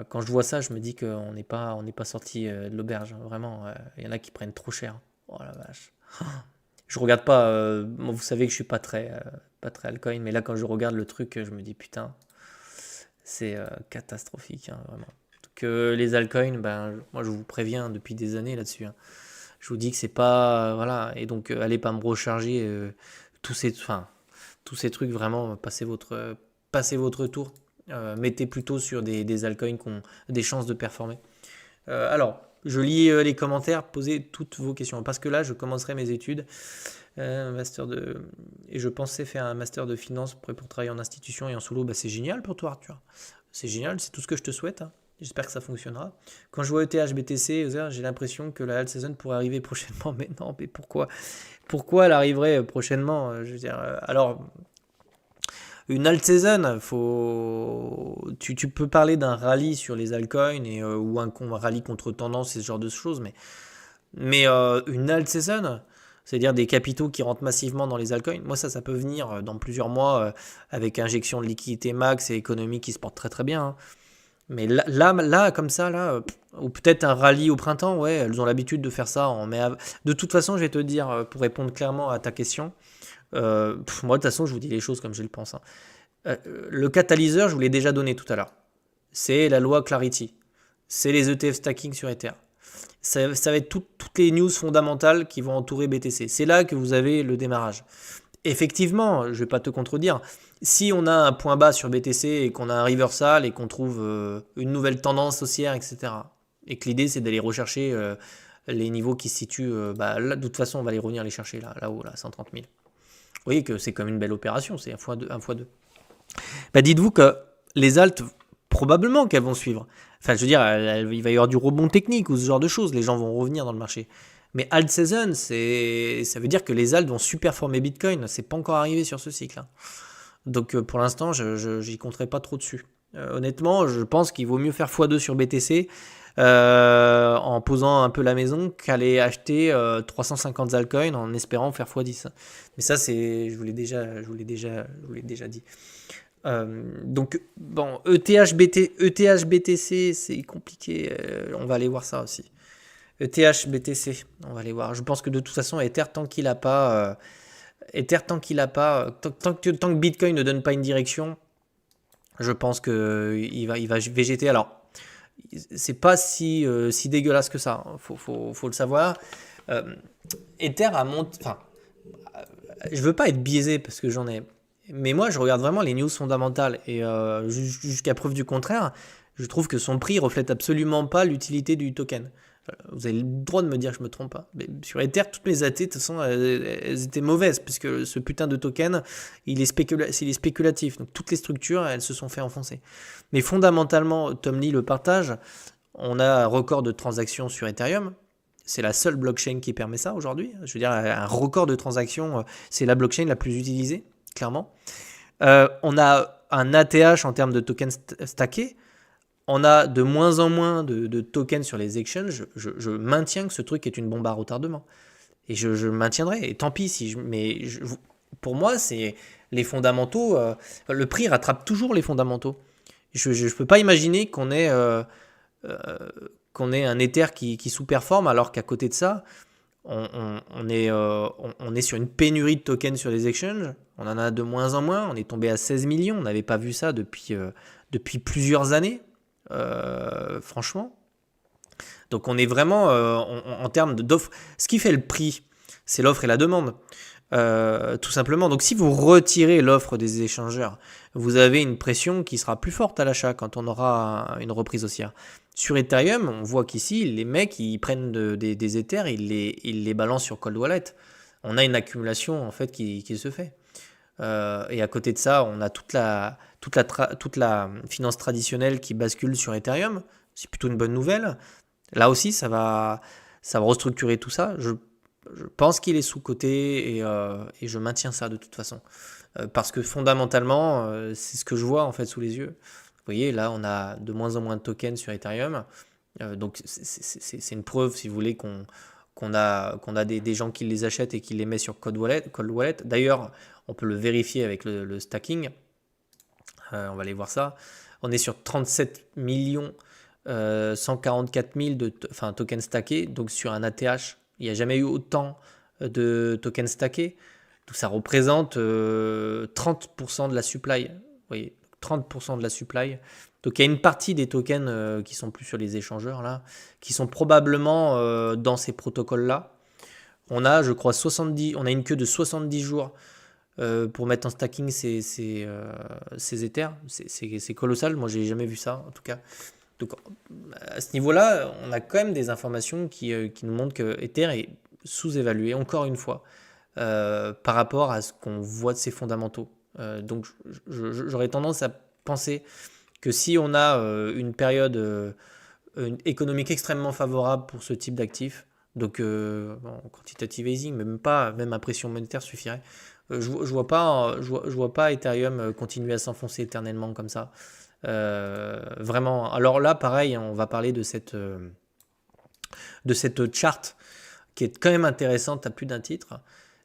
[SPEAKER 1] quand je vois ça, je me dis on n'est pas sorti de l'auberge, hein, vraiment. Il y en a qui prennent trop cher. Oh la vache. Je regarde pas, moi, vous savez que je suis pas très altcoin, mais là quand je regarde le truc, je me dis putain, c'est catastrophique, hein, vraiment. Donc les altcoins, ben, moi je vous préviens depuis des années là-dessus, hein. Je vous dis que c'est pas, voilà, et donc allez pas me recharger enfin, tous ces trucs, vraiment, passez votre tour. Mettez plutôt sur des altcoins qui ont des chances de performer. Alors, je lis les commentaires, posez toutes vos questions. Parce que là, je commencerai mes études. Master de... Et je pensais faire un master de finance pour travailler en institution et en solo. Bah, c'est génial pour toi, Arthur. C'est génial, c'est tout ce que je te souhaite, hein. J'espère que ça fonctionnera. Quand je vois ETH, BTC, j'ai l'impression que la alt season pourrait arriver prochainement. Mais non, mais pourquoi? Pourquoi elle arriverait prochainement? Je veux dire, alors, une alt season, tu peux parler d'un rallye sur les altcoins ou un rallye contre tendance et ce genre de choses, mais une alt season, c'est-à-dire des capitaux qui rentrent massivement dans les altcoins, moi ça peut venir dans plusieurs mois avec injection de liquidité max et économie qui se porte très très bien, hein. Mais là, comme ça, là, ou peut-être un rallye au printemps, ouais, elles ont l'habitude de faire ça de toute façon, je vais te dire, pour répondre clairement à ta question, moi de toute façon, je vous dis les choses comme je le pense, hein. Le catalyseur, je vous l'ai déjà donné tout à l'heure. C'est la loi Clarity. C'est les ETF stacking sur Ether. Ça va être toutes les news fondamentales qui vont entourer BTC. C'est là que vous avez le démarrage. Effectivement, je ne vais pas te contredire, si on a un point bas sur BTC et qu'on a un reversal et qu'on trouve une nouvelle tendance haussière, etc., et que l'idée c'est d'aller rechercher les niveaux qui se situent, bah, là, de toute façon on va les revenir les chercher là-haut, là, 130 000. Vous voyez que c'est comme une belle opération, c'est 1x2. Bah, dites-vous que les altes, probablement qu'elles vont suivre. Enfin, je veux dire, il va y avoir du rebond technique ou ce genre de choses. Les gens vont revenir dans le marché. Mais alt season, ça veut dire que les altes vont superformer Bitcoin. C'est pas encore arrivé sur ce cycle, hein. Donc pour l'instant, j'y compterai pas trop dessus. Honnêtement, je pense qu'il vaut mieux faire x2 sur BTC en posant un peu la maison qu'aller acheter 350 altcoins en espérant faire x10. Mais ça, je vous l'ai déjà dit. Donc, bon, BTC, c'est compliqué. On va aller voir ça aussi. BTC, on va aller voir. Je pense que de toute façon, Ether, tant qu'il a pas, tant que Bitcoin ne donne pas une direction, je pense qu'il va végéter. Alors, c'est pas si dégueulasse que ça, hein. Faut le savoir. Ether a monté. Enfin, je veux pas être biaisé parce que j'en ai. Mais moi, je regarde vraiment les news fondamentales et jusqu'à preuve du contraire, je trouve que son prix reflète absolument pas l'utilité du token. Vous avez le droit de me dire que je me trompe pas. Mais sur Ether, toutes mes AT, de toute façon, elles étaient mauvaises puisque ce putain de token, il est spéculatif. Donc toutes les structures, elles se sont fait enfoncer. Mais fondamentalement, Tom Lee le partage. On a un record de transactions sur Ethereum. C'est la seule blockchain qui permet ça aujourd'hui. Je veux dire, un record de transactions, c'est la blockchain la plus utilisée, clairement. On a un ATH en termes de tokens stackés. On a de moins en moins de tokens sur les exchanges. Je maintiens que ce truc est une bombe à retardement. Et je maintiendrai. Et tant pis si pour moi, c'est les fondamentaux. Le prix rattrape toujours les fondamentaux. Je ne peux pas imaginer qu'on ait un Ether qui sous-performe alors qu'à côté de ça, on est sur une pénurie de tokens sur les exchanges. On en a de moins en moins. On est tombé à 16 millions. On n'avait pas vu ça depuis plusieurs années. Franchement. Donc on est vraiment en termes d'offres. Ce qui fait le prix, c'est l'offre et la demande. Tout simplement. Donc si vous retirez l'offre des échangeurs, vous avez une pression qui sera plus forte à l'achat quand on aura une reprise haussière. Sur Ethereum, on voit qu'ici, les mecs, ils prennent des Ethers, ils les balancent sur Cold Wallet. On a une accumulation en fait qui se fait. Et à côté de ça, on a toute la finance traditionnelle qui bascule sur Ethereum. C'est plutôt une bonne nouvelle. Là aussi, ça va restructurer tout ça. Je pense qu'il est sous-coté et je maintiens ça de toute façon. Parce que fondamentalement, c'est ce que je vois en fait sous les yeux. Vous voyez, là, on a de moins en moins de tokens sur Ethereum. Donc, c'est une preuve, si vous voulez, qu'on a des gens qui les achètent et qui les mettent sur Cold Wallet. D'ailleurs, on peut le vérifier avec le stacking. On va aller voir ça. on est sur 37 millions 144 000 tokens stackés, donc sur un ATH, il n'y a jamais eu autant de tokens stackés. Donc ça représente 30% de la supply. Vous voyez, 30% de la supply. Donc il y a une partie des tokens qui sont plus sur les échangeurs là, qui sont probablement dans ces protocoles-là. On a, je crois, on a une queue de 70 jours pour mettre en stacking ces Ethers. C'est colossal. Moi, j'ai jamais vu ça, en tout cas. Donc, à ce niveau-là, on a quand même des informations qui nous montrent que Ether est sous-évalué, encore une fois, par rapport à ce qu'on voit de ses fondamentaux. Donc, j'aurais tendance à penser que si on a une période économique extrêmement favorable pour ce type d'actifs, donc quantitative easing, même impression monétaire suffirait. Je vois pas Ethereum continuer à s'enfoncer éternellement comme ça. Vraiment. Alors là, pareil, on va parler de cette charte qui est quand même intéressante à plus d'un titre.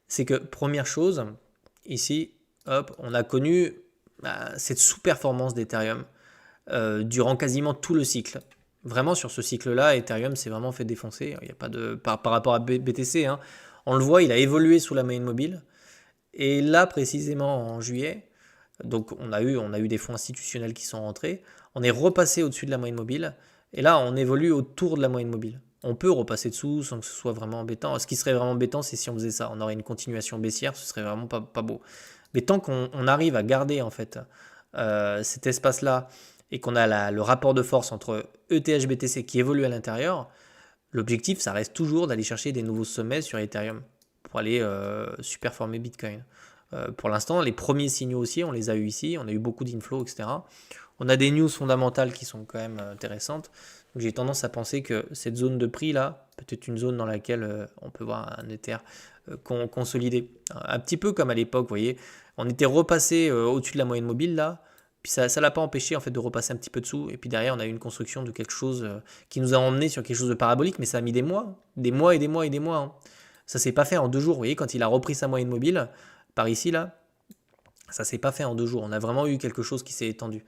[SPEAKER 1] C'est que, première chose, ici, hop, on a connu cette sous-performance d'Ethereum durant quasiment tout le cycle. Vraiment, sur ce cycle-là, Ethereum s'est vraiment fait défoncer. Il y a pas de, par rapport à BTC, hein, on le voit, il a évolué sous la moyenne mobile. Et là, précisément en juillet, donc on a eu des fonds institutionnels qui sont rentrés. On est repassé au-dessus de la moyenne mobile. Et là, on évolue autour de la moyenne mobile. On peut repasser dessous sans que ce soit vraiment embêtant. Ce qui serait vraiment embêtant, c'est si on faisait ça. On aurait une continuation baissière, ce serait vraiment pas beau. Mais tant qu'on arrive à garder en fait cet espace-là et qu'on a le rapport de force entre ETH BTC qui évolue à l'intérieur, l'objectif, ça reste toujours d'aller chercher des nouveaux sommets sur Ethereum pour aller superformer Bitcoin. Pour l'instant, les premiers signaux aussi, on les a eu ici, on a eu beaucoup d'inflow, etc. On a des news fondamentales qui sont quand même intéressantes. Donc j'ai tendance à penser que cette zone de prix là, peut-être une zone dans laquelle on peut voir un Ether consolidé. Un petit peu comme à l'époque, vous voyez, on était repassé au-dessus de la moyenne mobile là, puis ça ne l'a pas empêché en fait de repasser un petit peu dessous. Et puis derrière, on a eu une construction de quelque chose qui nous a emmené sur quelque chose de parabolique, mais ça a mis des mois et des mois et des mois. Hein. Ça s'est pas fait en 2 jours. Vous voyez, quand il a repris sa moyenne mobile, par ici là, ça s'est pas fait en 2 jours. On a vraiment eu quelque chose qui s'est étendu.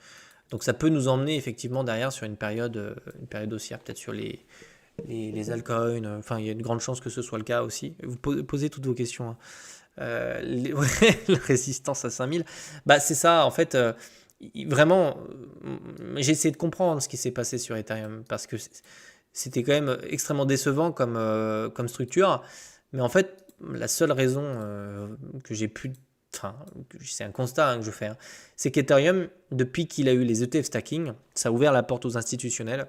[SPEAKER 1] Donc ça peut nous emmener effectivement derrière sur une période haussière, peut-être sur les altcoins. Enfin, il y a une grande chance que ce soit le cas aussi. Vous posez toutes vos questions. Hein. La résistance à 5000, bah c'est ça en fait. Vraiment, j'ai essayé de comprendre ce qui s'est passé sur Ethereum parce que c'était quand même extrêmement décevant comme structure. Mais en fait, la seule raison que j'ai pu, enfin, c'est un constat hein, que je fais, hein, c'est qu'Ethereum, depuis qu'il a eu les ETF stacking, ça a ouvert la porte aux institutionnels.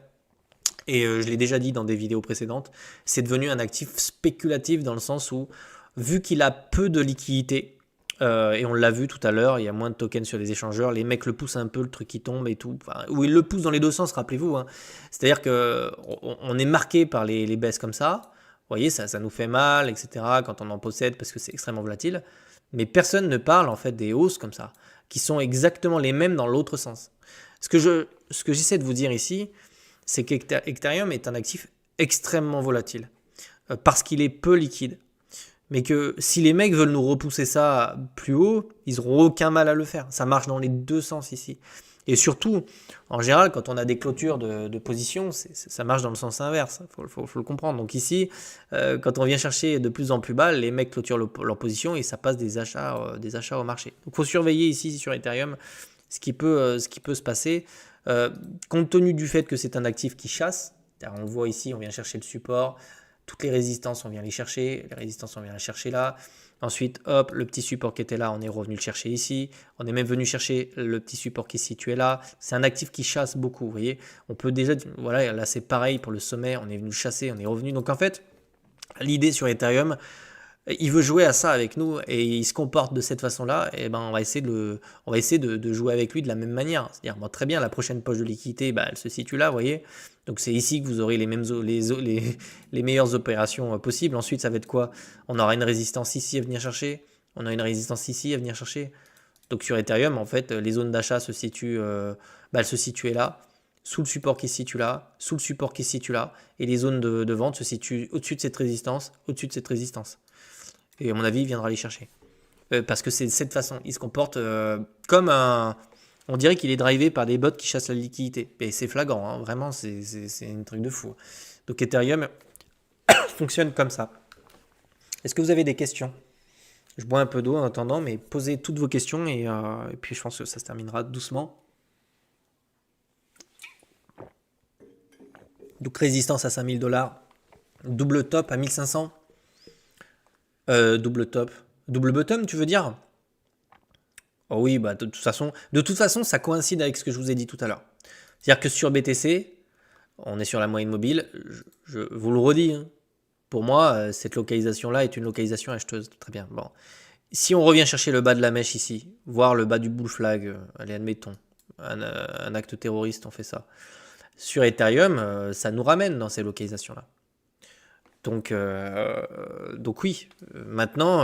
[SPEAKER 1] Et je l'ai déjà dit dans des vidéos précédentes, c'est devenu un actif spéculatif dans le sens où, vu qu'il a peu de liquidité, et on l'a vu tout à l'heure, il y a moins de tokens sur les échangeurs, les mecs le poussent un peu, le truc qui tombe et tout, enfin, ou ils le poussent dans les deux sens, rappelez-vous. Hein. C'est-à-dire qu'on est marqué par les baisses comme ça, vous voyez, ça nous fait mal, etc., quand on en possède parce que c'est extrêmement volatile, mais personne ne parle en fait des hausses comme ça, qui sont exactement les mêmes dans l'autre sens. Ce que j'essaie de vous dire ici, c'est qu'Ethereum est un actif extrêmement volatile, parce qu'il est peu liquide. Mais que si les mecs veulent nous repousser ça plus haut, ils n'auront aucun mal à le faire. Ça marche dans les deux sens ici. Et surtout, en général, quand on a des clôtures de position, ça marche dans le sens inverse. Faut le comprendre. Donc ici, quand on vient chercher de plus en plus bas, les mecs clôturent leur position et ça passe des achats au marché. Donc il faut surveiller ici sur Ethereum ce qui peut se passer. Compte tenu du fait que c'est un actif qui chasse, on le voit ici, on vient chercher le support. Toutes les résistances, on vient les chercher. Les résistances, on vient les chercher là. Ensuite, hop, le petit support qui était là, on est revenu le chercher ici. On est même venu chercher le petit support qui est situé là. C'est un actif qui chasse beaucoup, vous voyez. On peut déjà, voilà, là c'est pareil pour le sommet. On est venu chasser, on est revenu. Donc en fait, l'idée sur Ethereum, il veut jouer à ça avec nous et il se comporte de cette façon-là. Et ben, on va essayer de jouer avec lui de la même manière. C'est-à-dire, bon, très bien, la prochaine poche de liquidité, bah, elle se situe là, vous voyez. Donc c'est ici que vous aurez les meilleures opérations possibles. Ensuite, ça va être quoi? On aura une résistance ici à venir chercher. On a une résistance ici à venir chercher. Donc sur Ethereum, en fait, les zones d'achat se situent, elles se situaient là, sous le support qui se situe là, sous le support qui se situe là, et les zones de vente se situent au-dessus de cette résistance, au-dessus de cette résistance. Et à mon avis, il viendra les chercher. Parce que c'est de cette façon. Il se comporte comme un On dirait qu'il est drivé par des bots qui chassent la liquidité. Et c'est flagrant, hein, vraiment, c'est un truc de fou. Donc Ethereum fonctionne comme ça. Est-ce que vous avez des questions? Je bois un peu d'eau en attendant, mais posez toutes vos questions et puis je pense que ça se terminera doucement. Donc résistance à 5000 $, double top à 1500. Double top. Double bottom, tu veux dire? Oh oui, bah de toute façon, ça coïncide avec ce que je vous ai dit tout à l'heure. C'est-à-dire que sur BTC, on est sur la moyenne mobile. Je vous le redis, hein. Pour moi, cette localisation-là est une localisation acheteuse. Très bien. Bon. Si on revient chercher le bas de la mèche ici, voir le bas du bull flag, allez, admettons, un acte terroriste, on fait ça. Sur Ethereum, ça nous ramène dans ces localisations-là. Donc oui, maintenant,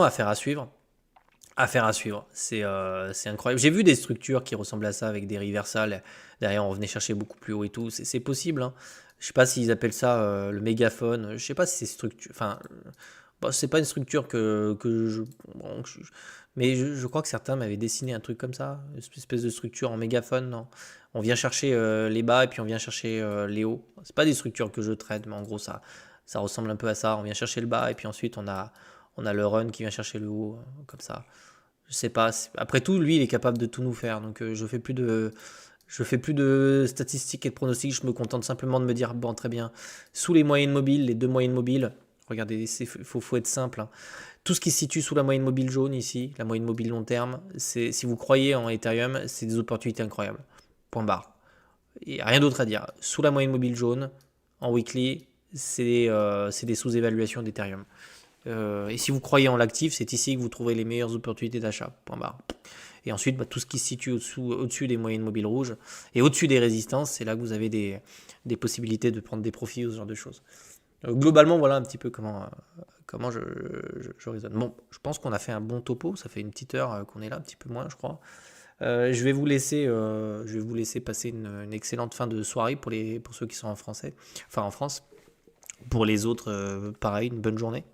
[SPEAKER 1] affaire à suivre. Affaire à suivre, c'est incroyable. J'ai vu des structures qui ressemblent à ça avec des reversals. Derrière, on venait chercher beaucoup plus haut et tout. C'est possible, hein. Je sais pas s'ils appellent ça le mégaphone. Je sais pas si c'est structure. Enfin, bon, c'est pas une structure mais je crois que certains m'avaient dessiné un truc comme ça, une espèce de structure en mégaphone. Non, on vient chercher les bas et puis on vient chercher les hauts. C'est pas des structures que je traite, mais en gros ça ressemble un peu à ça. On vient chercher le bas et puis ensuite on a le run qui vient chercher le haut, comme ça. Je sais pas. Après tout, lui, il est capable de tout nous faire. Donc, je fais plus de statistiques et de pronostics. Je me contente simplement de me dire, bon, très bien. Sous les moyennes mobiles, les deux moyennes mobiles, regardez, faut être simple, hein. Tout ce qui se situe sous la moyenne mobile jaune ici, la moyenne mobile long terme, si vous croyez en Ethereum, c'est des opportunités incroyables. Point barre. Il n'y a rien d'autre à dire. Sous la moyenne mobile jaune, en weekly, c'est des sous-évaluations d'Ethereum. Et si vous croyez en l'actif, c'est ici que vous trouverez les meilleures opportunités d'achat. Point barre. Et ensuite, tout ce qui se situe au-dessus des moyennes mobiles rouges et au-dessus des résistances, c'est là que vous avez des possibilités de prendre des profits ou ce genre de choses. Globalement, voilà un petit peu comment je raisonne. Bon, je pense qu'on a fait un bon topo. Ça fait une petite heure qu'on est là, un petit peu moins, je crois. Je vais vous laisser passer une excellente fin de soirée pour ceux qui sont en France. Pour les autres, pareil, une bonne journée.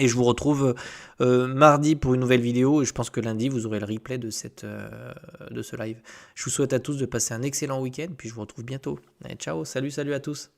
[SPEAKER 1] Et je vous retrouve mardi pour une nouvelle vidéo. Et je pense que lundi, vous aurez le replay de ce live. Je vous souhaite à tous de passer un excellent week-end. Puis je vous retrouve bientôt. Allez, ciao, salut à tous.